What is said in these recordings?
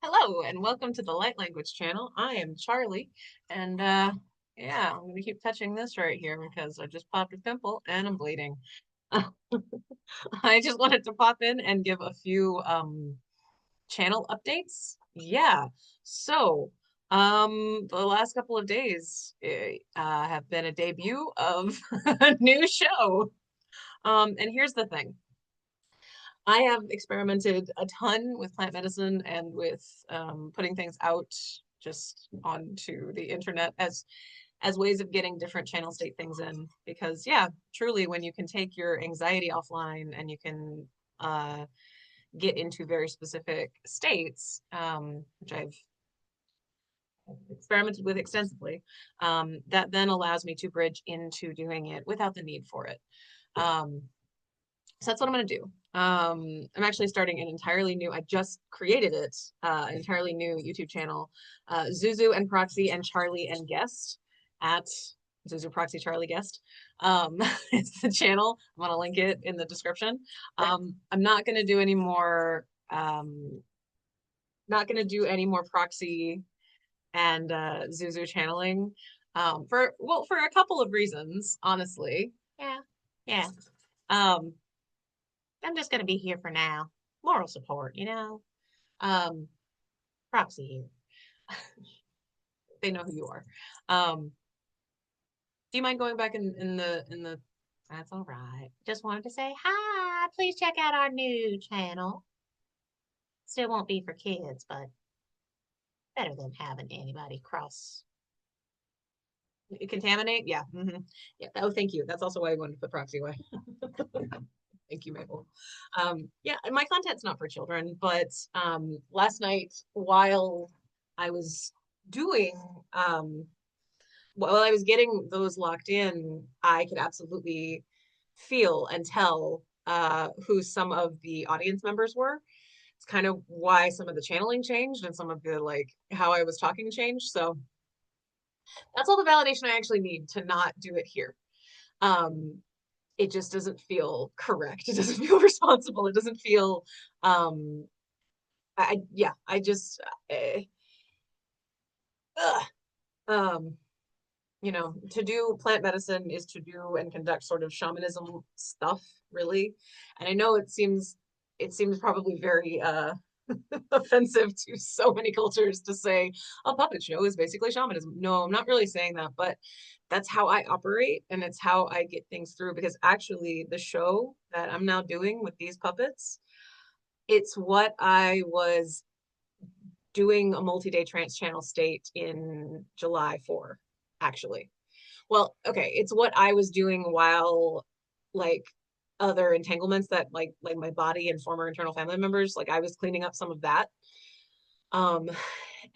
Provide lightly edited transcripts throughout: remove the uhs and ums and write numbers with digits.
Hello and welcome to the Light Language channel. I am Charlie, and yeah, I'm gonna keep touching this right here because I just popped a pimple and I'm bleeding. I just wanted to pop in and give a few channel updates. Yeah, so the last couple of days have been a debut of a new show. And here's the thing. I have experimented a ton with plant medicine and with putting things out just onto the internet as ways of getting different channel state things in. Because yeah, truly, when you can take your anxiety offline and you can get into very specific states, which I've experimented with extensively, that then allows me to bridge into doing it without the need for it. Um, So that's what I'm going to do. I'm actually starting an entirely new, I just created it, an entirely new YouTube channel, Zuzu and Proxy and Charlie and Guest at Zuzu Proxy Charlie Guest. It's the channel. I'm going to link it in the description. I'm not going to do any more, not going to do any more Proxy and Zuzu channeling for a couple of reasons, honestly. Yeah, yeah. Um, I'm just gonna be here for now. Moral support, you know. Um, Proxy here. They know who you are. Do you mind going back in the that's all right. Just wanted to say hi. Please check out our new channel. Still won't be for kids, but better than having anybody cross contaminate. Yeah. Yeah. Oh, thank you. That's also why I wanted to put proxy away. Thank you, Mabel. Yeah, and my content's not for children, but last night while I was doing while I was getting those locked in, I could absolutely feel and tell who some of the audience members were. It's kind of why some of the channeling changed and some of the like how I was talking changed. So that's all the validation I actually need to not do it here. Um, it just doesn't feel correct. It doesn't feel responsible. It doesn't feel um yeah, I just uh, um to do plant medicine is to do and conduct sort of shamanism stuff, really. And I know it seems probably very offensive to so many cultures to say a puppet show is basically shamanism. No, I'm not really saying that, but that's how I operate and it's how I get things through because actually the show that I'm now doing with these puppets, it's what I was doing a multi-day trance channel state in July for, actually. Well, okay, it's what I was doing while like other entanglements that like my body and former internal family members, like I was cleaning up some of that. Um,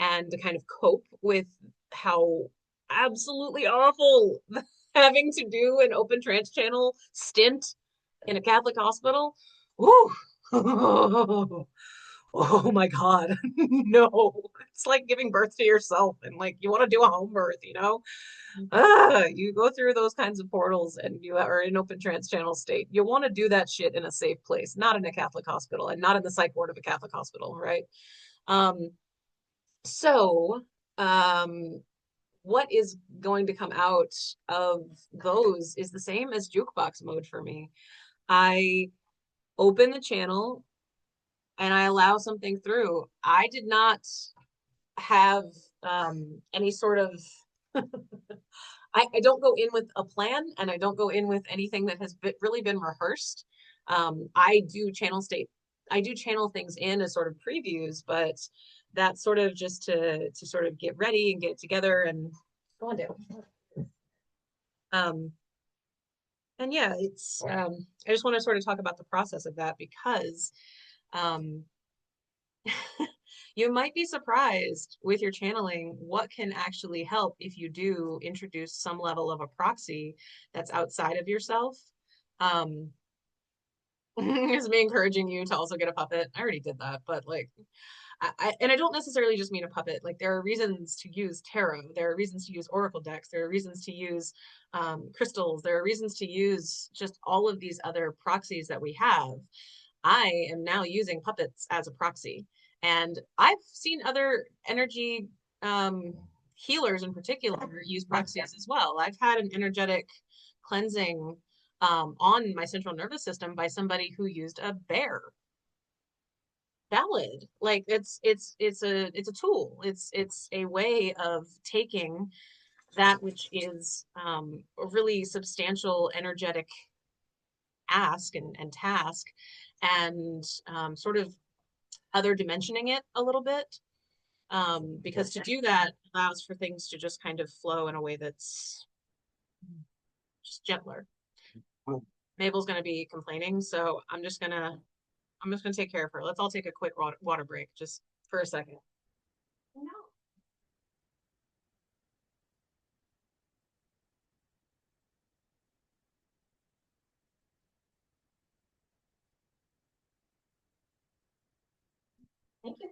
and to kind of cope with how absolutely awful having to do an open trance channel stint in a Catholic hospital. Woo! Oh my God. No. It's like giving birth to yourself and like you want to do a home birth, you know? You go through those kinds of portals and you are in open trance channel state. You want to do that shit in a safe place, not in a Catholic hospital and not in the psych ward of a Catholic hospital, right? Um, so, um, what is going to come out of those is the same as jukebox mode for me. I open the channel and I allow something through. I did not have any sort of I don't go in with a plan and I don't go in with anything that has really been rehearsed. I do channel state, I do channel things in as sort of previews, but that's sort of just to sort of get ready and get it together and go on down. Um, and yeah, it's I just want to sort of talk about the process of that because um, you might be surprised with your channeling what can actually help if you do introduce some level of a proxy that's outside of yourself. Um, is me encouraging you to also get a puppet. I already did that, but like, and I don't necessarily just mean a puppet. Like, there are reasons to use tarot. There are reasons to use oracle decks. There are reasons to use crystals. There are reasons to use just all of these other proxies that we have. I am now using puppets as a proxy. And I've seen other energy um, healers in particular use proxies as well. I've had an energetic cleansing on my central nervous system by somebody who used a bear. Valid. Like it's a tool. It's a way of taking that which is a really substantial energetic ask and task and sort of other dimensioning it a little bit. Because to do that allows for things to just kind of flow in a way that's just gentler. Mabel's going to be complaining, so I'm just gonna take care of her. Let's all take a quick water break just for a second. No. Thank you.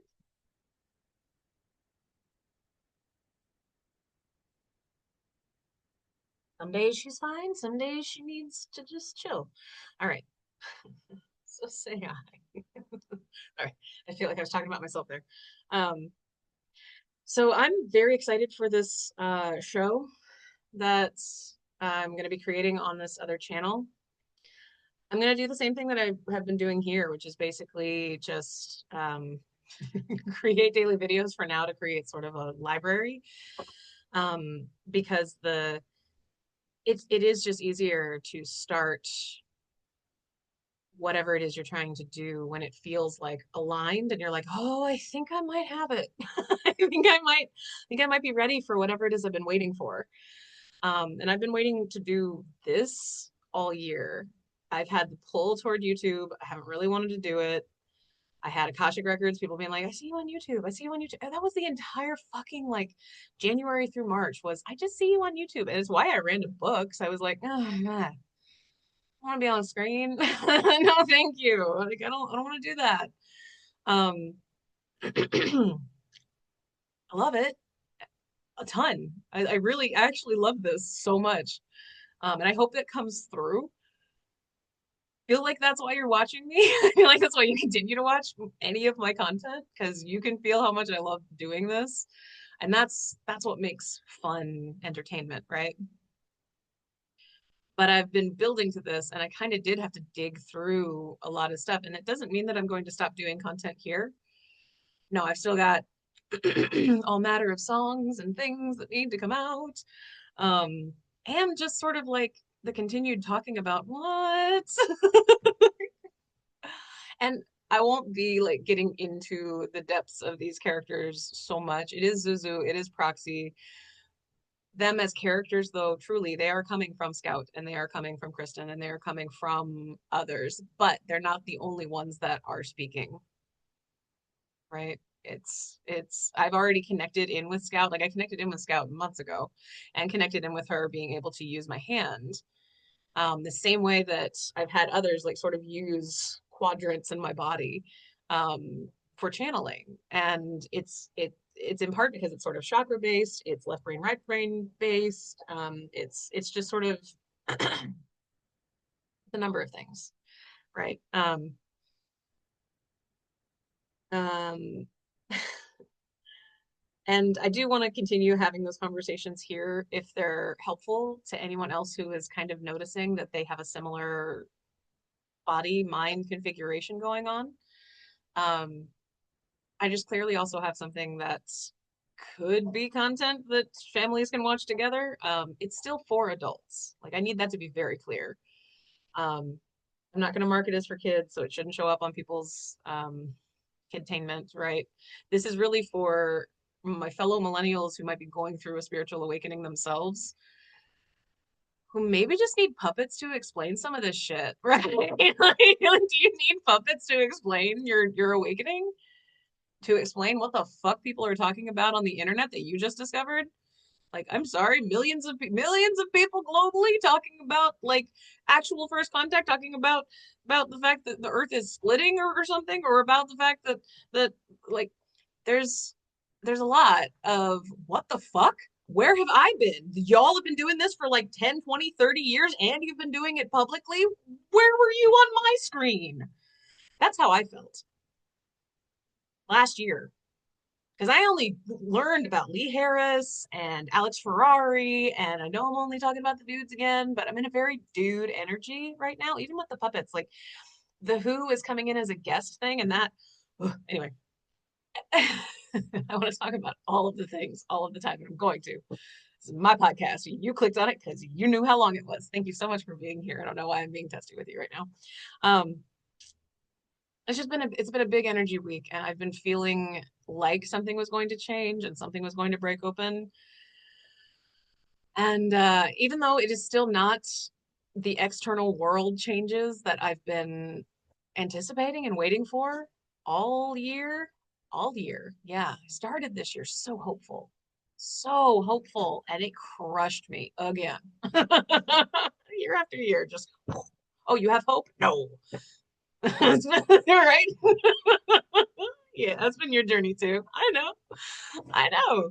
Some days she's fine, some days she needs to just chill. All right. So say hi. All right. I feel like I was talking about myself there. Um, so I'm very excited for this show that I'm going to be creating on this other channel. I'm going to do the same thing that I have been doing here, which is basically just create daily videos for now to create sort of a library. Because it is just easier to start whatever it is you're trying to do when it feels like aligned and you're like, oh, I think I might have it. I think I might be ready for whatever it is I've been waiting for. And I've been waiting to do this all year. I've had the pull toward YouTube. I haven't really wanted to do it. I had Akashic Records, people being like, I see you on YouTube. I see you on YouTube. And that was the entire fucking like January through March was I just see you on YouTube. And it's why I ran to books. I was like, oh, man, I want to be on screen. No, thank you. Like I don't want to do that. Um I love it a ton. I really actually love this so much. And I hope that comes through. Feel like that's why you're watching me. I feel like that's why you continue to watch any of my content because you can feel how much I love doing this. And that's what makes fun entertainment, right? But I've been building to this and I kind of did have to dig through a lot of stuff. And it doesn't mean that I'm going to stop doing content here. No, I've still got all matter of songs and things that need to come out. Um, and just sort of like the continued talking about what and I won't be like getting into the depths of these characters so much. It is Zuzu, it is Proxy. Them as characters, though, truly, they are coming from Scout and they are coming from Kristen and they are coming from others, but they're not the only ones that are speaking, right? I've already connected in with Scout. Like I connected in with Scout months ago and connected in with her being able to use my hand. The same way that I've had others like sort of use quadrants in my body for channeling. And it's in part because it's sort of chakra based, it's left brain, right brain based. It's just sort of the number of things, right? Um, and I do want to continue having those conversations here if they're helpful to anyone else who is kind of noticing that they have a similar body mind configuration going on. Um, I just clearly also have something that could be content that families can watch together. It's still for adults. Like I need that to be very clear. Um, I'm not going to market as for kids, so it shouldn't show up on people's containment, right? This is really for my fellow millennials who might be going through a spiritual awakening themselves, who maybe just need puppets to explain some of this shit, right? Like, do you need puppets to explain your awakening? To explain what the fuck people are talking about on the internet that you just discovered? Like, I'm sorry, millions of people globally talking about like actual first contact, talking about the fact that the Earth is splitting or something, or about the fact that like there's there's a lot of what the fuck? Where have I been? Y'all have been doing this for like 10, 20, 30 years and you've been doing it publicly. Where were you on my screen? That's how I felt. last year. Because I only learned about Lee Harris and Alex Ferrari, and I know I'm only talking about the dudes again, but I'm in a very dude energy right now, even with the puppets. Like the Who is coming in as a guest thing, and that, ugh, anyway, I want to talk about all of the things all of the time, and I'm going to. This is my podcast. You clicked on it because you knew how long it was. Thank you so much for being here. I don't know why I'm being testy with you right now. Um, it's been a big energy week, and I've been feeling like something was going to change and something was going to break open. And even though it is still not the external world changes that I've been anticipating and waiting for all year, all year. Yeah, I started this year so hopeful, and it crushed me again. Year after year, just, oh, you have hope? No. Right? Yeah, that's been your journey too. I know. I know.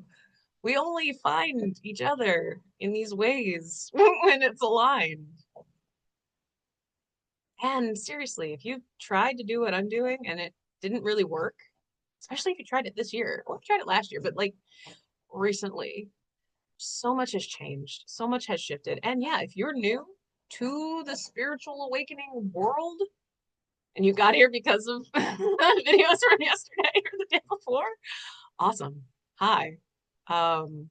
We only find each other in these ways when it's aligned. And seriously, if you've tried to do what I'm doing and it didn't really work, especially if you tried it this year or if you tried it last year, but like recently, so much has changed, so much has shifted. And yeah, if you're new to the spiritual awakening world and you got here because of videos from yesterday or the day before, awesome. Hi. Um,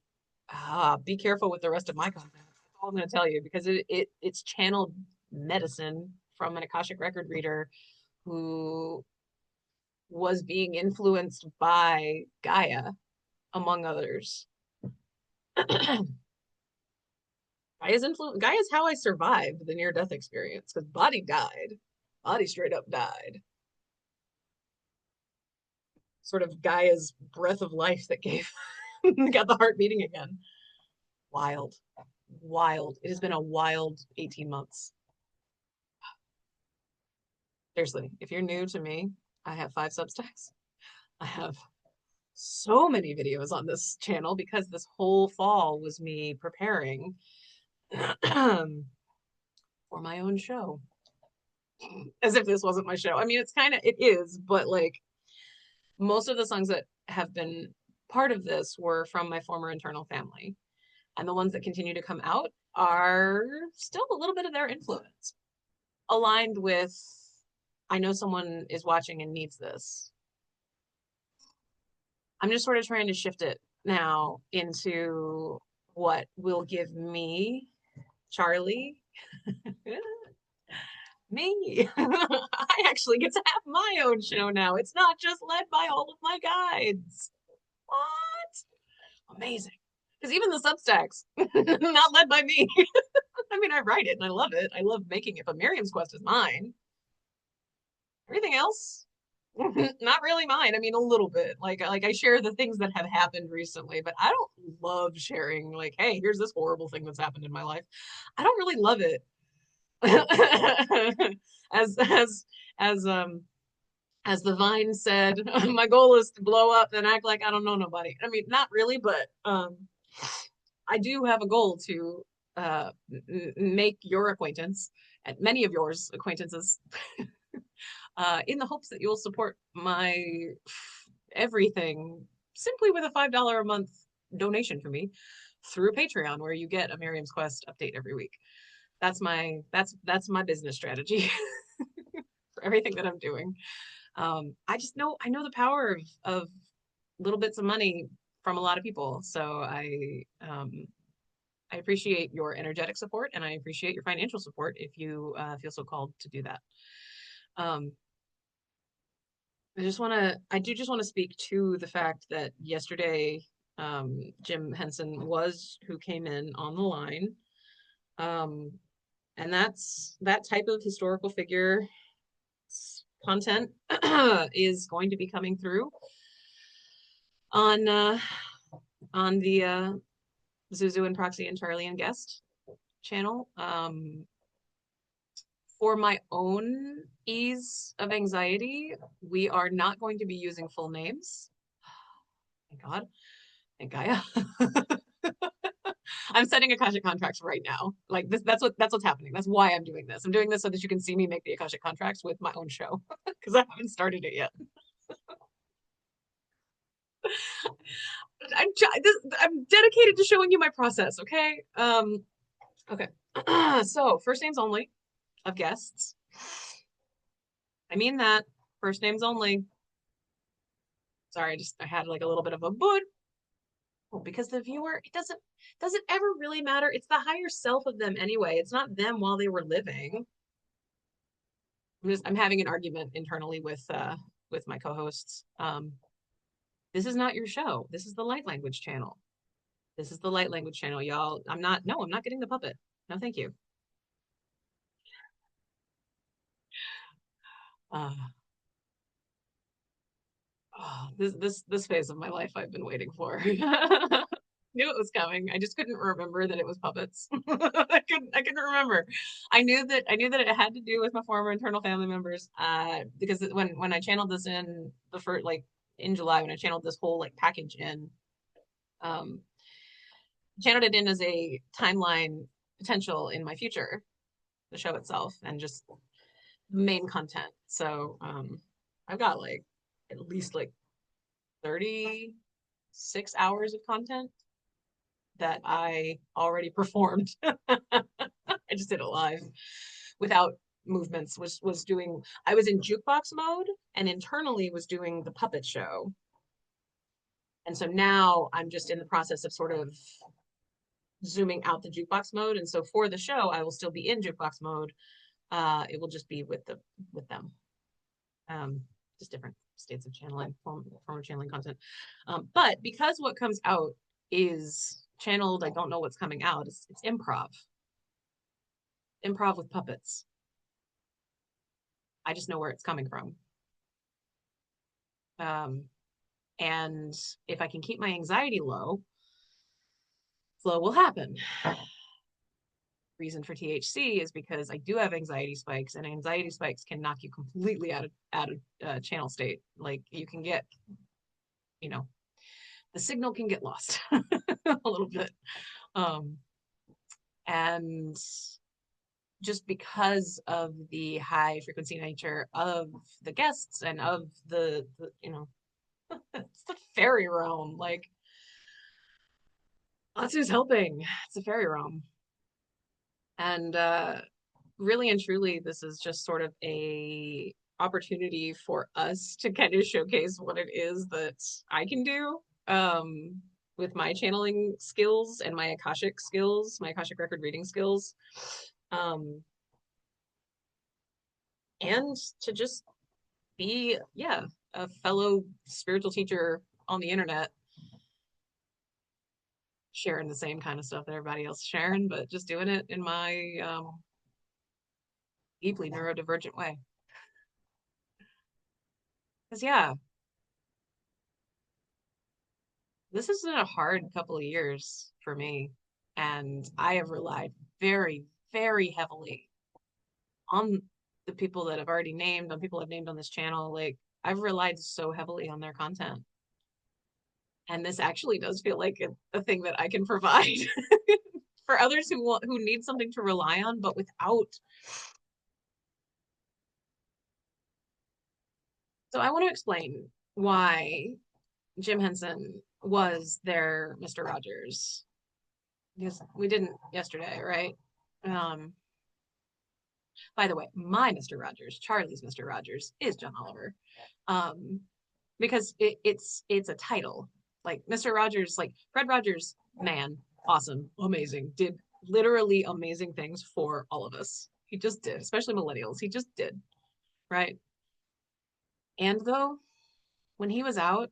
be careful with the rest of my content. That's all I'm going to tell you because it's channeled medicine from an Akashic record reader who was being influenced by Gaia, among others. Gaia's how I survived the near-death experience because body died. Body straight up died. Sort of Gaia's breath of life that gave got the heart beating again. Wild. Wild. It has been a wild 18 months. Seriously, if you're new to me, I have 5 Substacks. I have so many videos on this channel because this whole fall was me preparing for my own show. As if this wasn't my show. I mean, it is, but like most of the songs that have been part of this were from my former internal family. And the ones that continue to come out are still a little bit of their influence, aligned with, I know someone is watching and needs this. I'm just sort of trying to shift it now into what will give me, Charlie, me. I actually get to have my own show now. It's not just led by all of my guides. What? Amazing. Because even the Substacks, not led by me. I mean, I write it and I love it. I love making it, but Miriam's Quest is mine. Everything else, not really mine. I mean, a little bit. Like I share the things that have happened recently, but I don't love sharing like, hey, here's this horrible thing that's happened in my life. I don't really love it. as as as as the Vine said, my goal is to blow up and act like I don't know nobody. I mean, not really, but I do have a goal to make your acquaintance and many of yours acquaintances in the hopes that you'll support my everything simply with a $5 a month donation for me through Patreon, where you get a Miriam's Quest update every week. That's my business strategy for everything that I'm doing. I know the power of little bits of money from a lot of people. So I appreciate your energetic support and I appreciate your financial support if you feel so called to do that. Um, I do just want to speak to the fact that yesterday, Jim Henson was who came in on the line. And that type of historical figure content is going to be coming through on the Zuzu and Proxy and Charlie and Guest channel. For my own ease of anxiety, we are not going to be using full names. Thank God. Thank Gaia. I'm setting Akashic contracts right now. Like this, that's what's happening. That's why I'm doing this. I'm doing this so that you can see me make the Akashic contracts with my own show because I haven't started it yet. I'm dedicated to showing you my process, okay? Okay. So first names only of guests. I mean that. First names only. Sorry, I had like a little bit of a but because the viewer, does it ever really matter? It's the higher self of them anyway. It's not them while they were living. I'm having an argument internally with my co-hosts. This is not your show. This is the light language channel. This is the light language channel, y'all. I'm not getting the puppet. No, thank you. Uh, oh, this phase of my life I've been waiting for. Knew it was coming. I just couldn't remember that it was puppets. I couldn't remember. I knew that it had to do with my former internal family members. Because when I channeled this in the first like in July when I channeled this whole like package in, um, channeled it in as a timeline potential in my future, the show itself, and just main content. So I've got like at least like 36 hours of content that I already performed. I just did it live without movements. Was doing I was in jukebox mode and internally was doing the puppet show. And so now I'm just in the process of sort of zooming out the jukebox mode. And so for the show, I will still be in jukebox mode. It will just be with them. Um, just different states of channeling, form of channeling content. But because what comes out is channeled, I don't know what's coming out. It's improv with puppets. I just know where it's coming from. Um, and if I can keep my anxiety low, flow will happen. Reason for THC is because I do have anxiety spikes, and anxiety spikes can knock you completely out of channel state. Like you can get, you know, the signal can get lost a little bit. Um, and just because of the high frequency nature of the guests and of the it's the fairy realm. Like that's who's helping. It's a fairy realm. And really and truly, this is just sort of a opportunity for us to kind of showcase what it is that I can do with my channeling skills and my Akashic skills, my Akashic record reading skills. Um, and to just be, yeah, a fellow spiritual teacher on the internet, sharing the same kind of stuff that everybody else is sharing, but just doing it in my deeply neurodivergent way. Because, yeah, this has been a hard couple of years for me. And I have relied very, very heavily on the people that I've already named, on people I've named on this channel. Like, I've relied so heavily on their content. And this actually does feel like a thing that I can provide for others who need something to rely on, but without. So I want to explain why Jim Henson was their Mr. Rogers. Because we didn't yesterday, right? Um, by the way, my Mr. Rogers, Charlie's Mr. Rogers, is John Oliver. Um, because it's a title. Like Mr. Rogers, like Fred Rogers, man, awesome, amazing, did literally amazing things for all of us. He just did, especially millennials. He just did, right? And though, when he was out,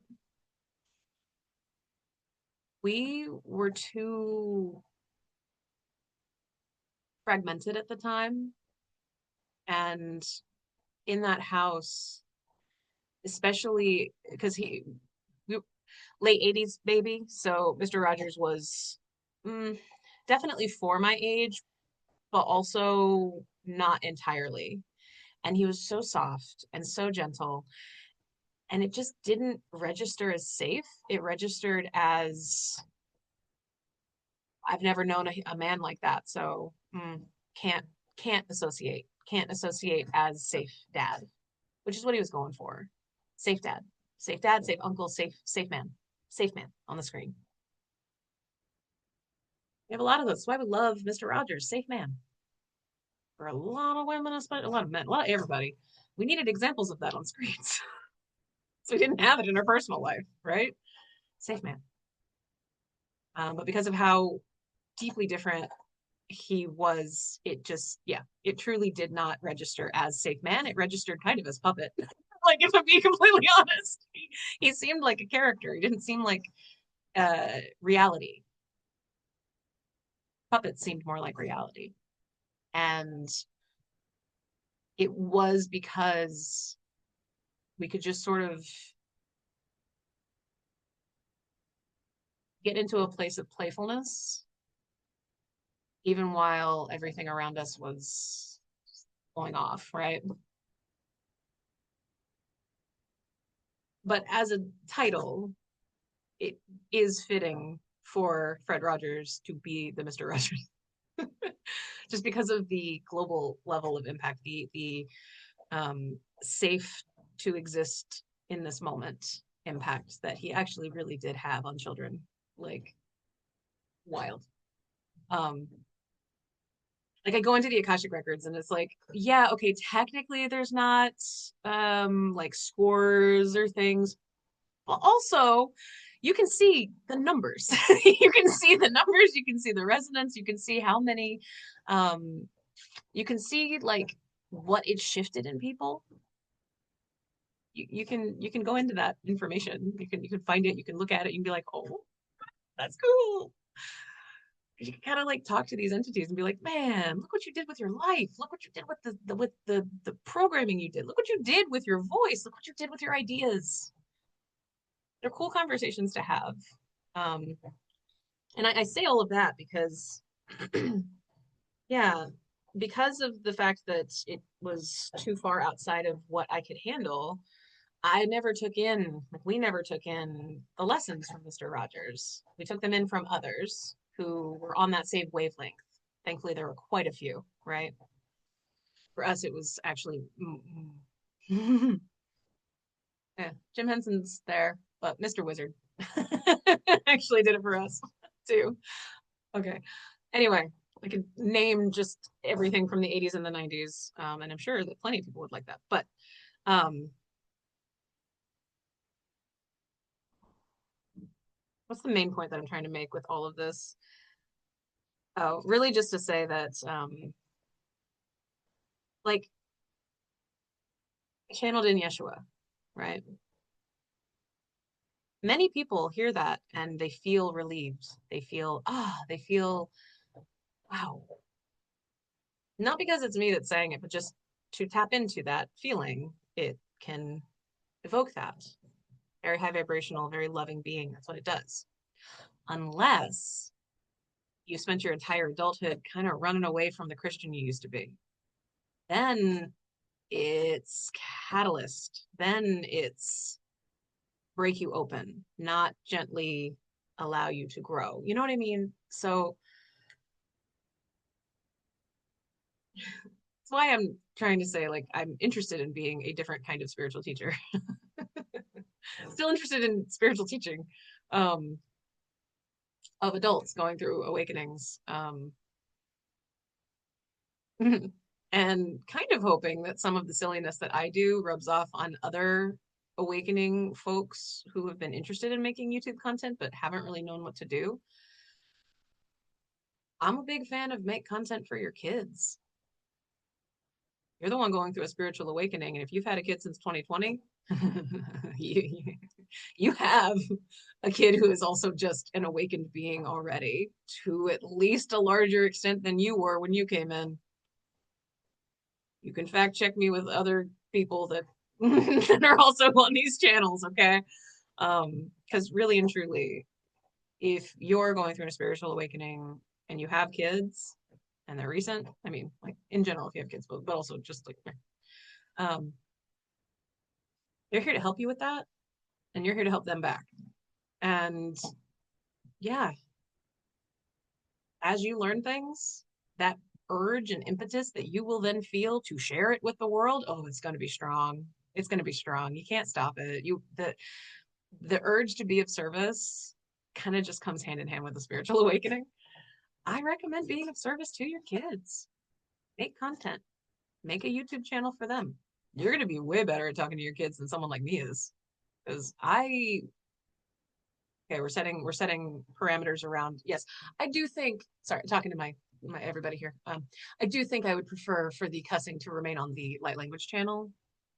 we were too fragmented at the time. And in that house, especially because late 80s baby, so Mr. Rogers was mm, definitely for my age, but also not entirely. And he was so soft and so gentle, and it just didn't register as safe. It registered as I've never known a man like that, so can't can't associate as safe dad, which is what he was going for. Safe dad, safe uncle, safe man. Safe man on the screen. We have a lot of those. That's why we love Mr. Rogers, safe man. For a lot of women, especially a lot of men, a lot of everybody. We needed examples of that on screens. So we didn't have it in our personal life, right? Safe man. But because of how deeply different he was, it just, yeah, it truly did not register as safe man. It registered kind of as puppet. Like, if I'm being completely honest, he seemed like a character. He didn't seem like reality. Puppet seemed more like reality. And it was because we could just sort of get into a place of playfulness, even while everything around us was going off, right? But as a title, it is fitting for Fred Rogers to be the Mr. Rogers. Just because of the global level of impact, the safe to exist in this moment impact that he actually really did have on children. Like, wild. Um, like, I go into the Akashic records and it's like, yeah, okay, technically there's not like scores or things, but also you can see the numbers. You can see the numbers, you can see the resonance, you can see how many um you can see like what it shifted in people. You can go into that information. You can find it, you can look at it, you can be like, oh, that's cool. You can kind of like talk to these entities and be like, man, look what you did with your life. Look what you did with the programming you did. Look what you did with your voice. Look what you did with your ideas. They're cool conversations to have. Um, and I say all of that because, yeah, because of the fact that it was too far outside of what I could handle, I never took in, like, we never took in the lessons from Mr. Rogers. We took them in from others who were on that same wavelength. Thankfully, there were quite a few, right? For us, it was actually, yeah, Jim Henson's there, but Mr. Wizard actually did it for us too. Okay. Anyway, I could name just everything from the 80s and the 90s, and I'm sure that plenty of people would like that. But um, what's the main point that I'm trying to make with all of this? Oh, really just to say that like, channeled in Yeshua, right? Many people hear that and they feel relieved. They feel, they feel, wow. Not because it's me that's saying it, but just to tap into that feeling, it can evoke that. Very high vibrational, very loving being. That's what it does. Unless you spent your entire adulthood kind of running away from the Christian you used to be. Then it's catalyst. Then it's break you open, not gently allow you to grow. You know what I mean? So that's why I'm trying to say, like, I'm interested in being a different kind of spiritual teacher. Still interested in spiritual teaching of adults going through awakenings. And kind of hoping that some of the silliness that I do rubs off on other awakening folks who have been interested in making YouTube content but haven't really known what to do. I'm a big fan of make content for your kids. You're the one going through a spiritual awakening, and if you've had a kid since 2020, you, you have a kid who is also just an awakened being already, to at least a larger extent than you were when you came in. You can fact check me with other people that that are also on these channels, okay? Because really and truly, if you're going through a spiritual awakening and you have kids and they're recent, I mean, like, in general, if you have kids, but also just like, um, they're here to help you with that, and you're here to help them back. And yeah, as you learn things, that urge and impetus that you will then feel to share it with the world, oh, it's going to be strong. It's going to be strong. You can't stop it. the urge to be of service kind of just comes hand in hand with the spiritual awakening. I recommend being of service to your kids. Make content, make a YouTube channel for them. You're going to be way better at talking to your kids than someone like me is. Because okay, we're setting parameters around. Yes, I do think, sorry, talking to my everybody here. I do think I would prefer for the cussing to remain on the light language channel.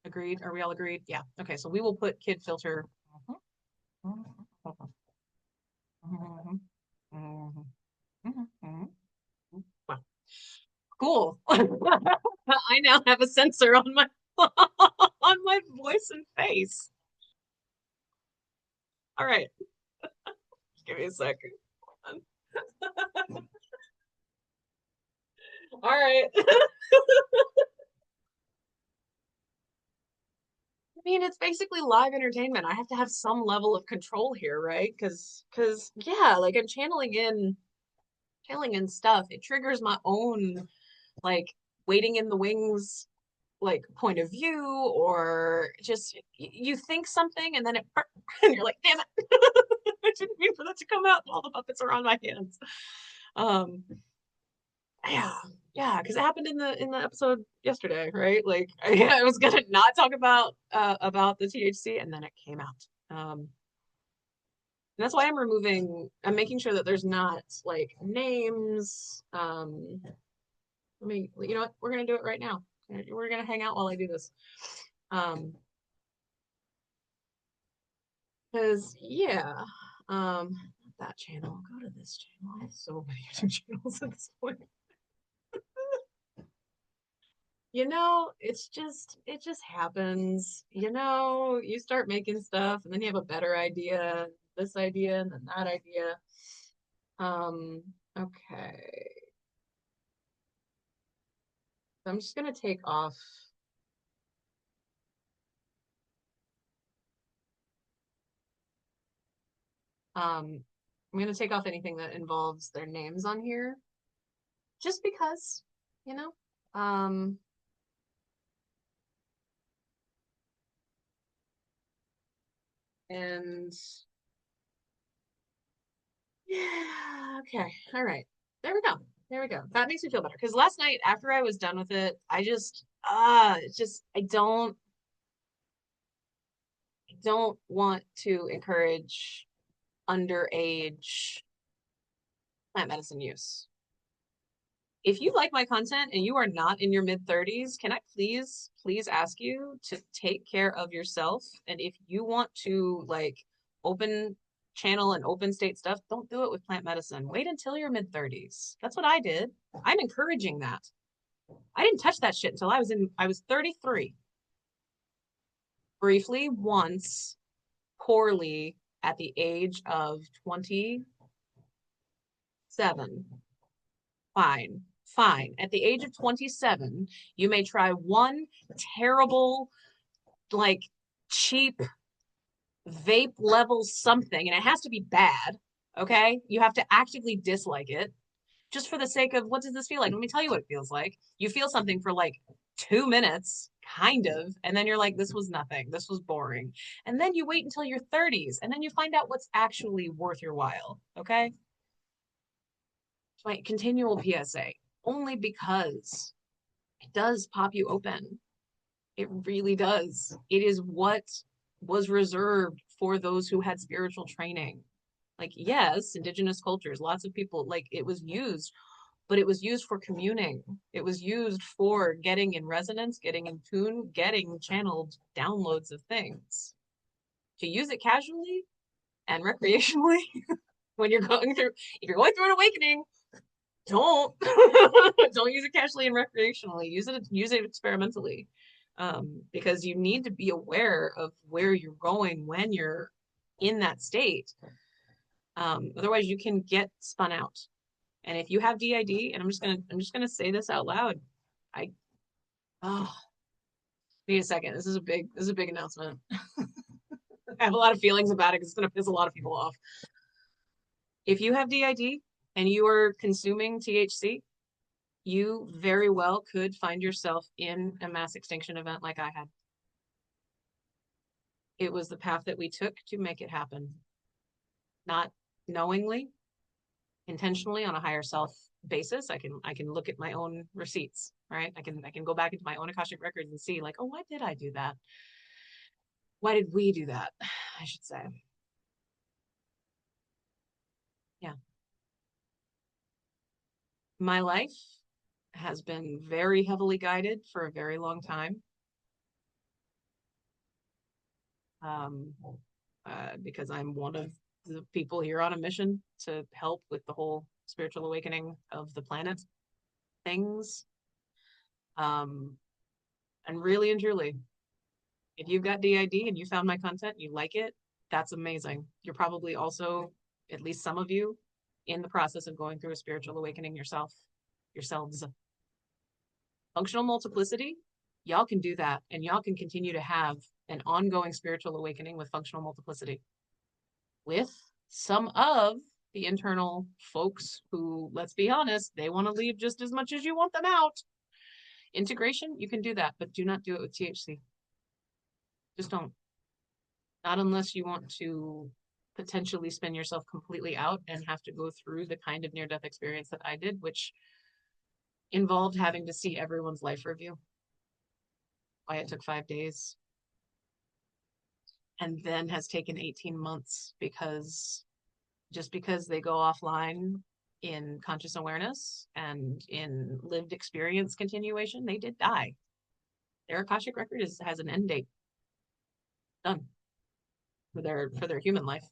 Agreed? Are we all agreed? Yeah. Okay, so we will put kid filter. Wow. Cool. I now have a sensor on my on my voice and face. All right. Give me a second. All right. I mean, it's basically live entertainment. I have to have some level of control here, right? Because yeah, like I'm channeling in stuff. It triggers my own like waiting in the wings like point of view, or just you think something and then it and you're like, damn it. I didn't mean for that to come out. All the puppets are on my hands. Um, yeah, yeah, because it happened in the episode yesterday, right? Like, I was gonna not talk about the THC, and then it came out. And that's why I'm making sure that there's not like names. Let me, you know what? We're gonna do it right now. We're gonna hang out while I do this. Um, because yeah, um, that channel. Go to this channel. I have so many YouTube channels at this point. It just happens. You start making stuff and then you have a better idea, this idea and then that idea. Um, okay. So I'm just gonna take off. I'm gonna take off anything that involves their names on here, just because, you know. Um, and yeah, okay, all right. There we go. There we go. That makes me feel better. Because last night, after I was done with it, I don't want to encourage underage plant medicine use. If you like my content and you are not in your mid 30s, can I please ask you to take care of yourself? And if you want to like open channel and open state stuff, don't do it with plant medicine. Wait until your mid 30s. That's what I did. I'm encouraging that. I didn't touch that shit until I was 33. Briefly, once, poorly, at the age of 27. Fine, fine. At the age of 27, you may try one terrible, like cheap vape level something, and it has to be bad. Okay. You have to actively dislike it just for the sake of what does this feel like? Let me tell you what it feels like. You feel something for like 2 minutes, kind of, and then you're like, this was nothing. This was boring. And then you wait until your 30s, and then you find out what's actually worth your while. Okay. My continual PSA, only because it does pop you open. It really does. It is what was reserved for those who had spiritual training. Like, yes, indigenous cultures, lots of people, like, it was used, but it was used for communing. It was used for getting in resonance, getting in tune, getting channeled downloads of things. To use it casually and recreationally when you're going through, if you're going through an awakening, don't don't use it casually and recreationally. Use it experimentally, because you need to be aware of where you're going when you're in that state. Otherwise, you can get spun out. And if you have DID, and I'm just gonna say this out loud. I oh Need a second. This is a big announcement. I have a lot of feelings about it because it's gonna piss a lot of people off. If you have DID and you are consuming THC, you very well could find yourself in a mass extinction event like I had. It was the path that we took to make it happen, not knowingly, intentionally on a higher self basis. I can look at my own receipts, right? I can go back into my own Akashic records and see like, oh, why did I do that? Why did we do that? I should say. Yeah. My life has been very heavily guided for a very long time. Um, because I'm one of the people here on a mission to help with the whole spiritual awakening of the planet things. Um, and really and truly, if you've got DID and you found my content, you like it, that's amazing. You're probably also, at least some of you, in the process of going through a spiritual awakening yourselves. Functional multiplicity, y'all can do that, and y'all can continue to have an ongoing spiritual awakening with functional multiplicity with some of the internal folks who, let's be honest, they want to leave just as much as you want them out. Integration, you can do that, but do not do it with THC. Just don't. Not unless you want to potentially spin yourself completely out and have to go through the kind of near-death experience that I did, which involved having to see everyone's life review. Why it took 5 days. And then has taken 18 months because just because they go offline in conscious awareness and in lived experience continuation, they did die. Their Akashic record has an end date. Done. For their human life.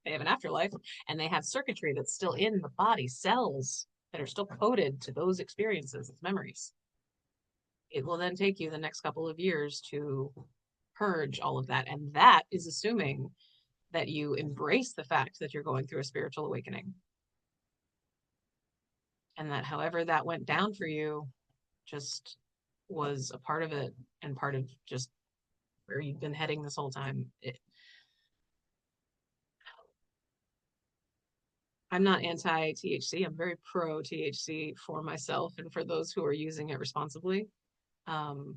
They have an afterlife, and they have circuitry that's still in the body, cells that are still coded to those experiences as memories. It will then take you the next couple of years to purge all of that. And that is assuming that you embrace the fact that you're going through a spiritual awakening. And that however that went down for you just was a part of it and part of just where you've been heading this whole time. I'm not anti-THC. I'm very pro-THC for myself and for those who are using it responsibly. Um,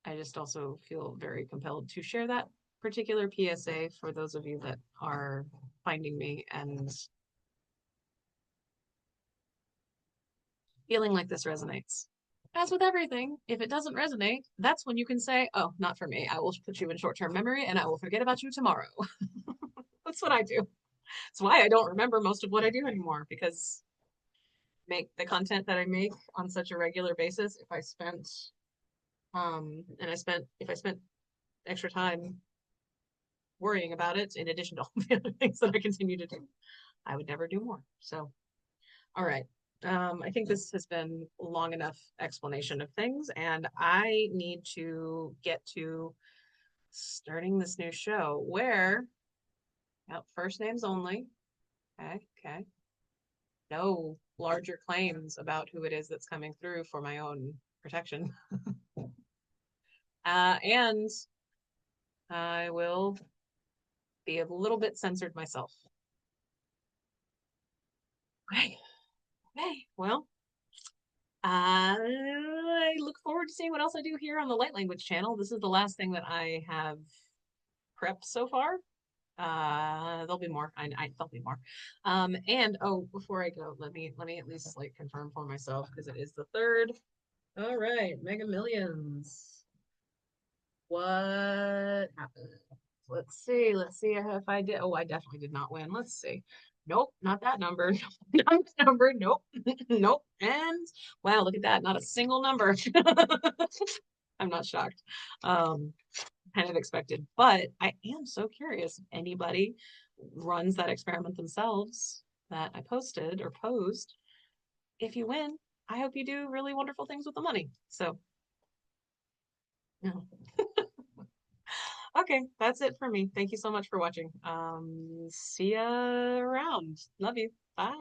I just also feel very compelled to share that particular PSA for those of you that are finding me and feeling like this resonates. As with everything, if it doesn't resonate, that's when you can say, oh, not for me. I will put you in short-term memory and I will forget about you tomorrow. That's what I do. It's why I don't remember most of what I do anymore, because make the content that I make on such a regular basis, if I spent extra time worrying about it in addition to all the other things that I continue to do, I would never do more. So, all right. I think this has been long enough explanation of things, and I need to get to starting this new show where, first names only. Okay. No larger claims about who it is that's coming through for my own protection. And I will be a little bit censored myself. Okay. Okay. Well, I look forward to seeing what else I do here on the Light Language channel. This is the last thing that I have prepped so far. There'll be more. There'll be more. And oh, before I go, let me at least like confirm for myself because it is the third. All right, Mega Millions. What happened? Let's see. Let's see if I did. Oh, I definitely did not win. Let's see. Nope, not that number. Not that number. Nope. Nope. And wow, look at that. Not a single number. I'm not shocked. Kind of expected, but I am so curious if anybody runs that experiment themselves that I posted or posed. If you win, I hope you do really wonderful things with the money. So, no. Okay, that's it for me. Thank you so much for watching. See ya around. Love you.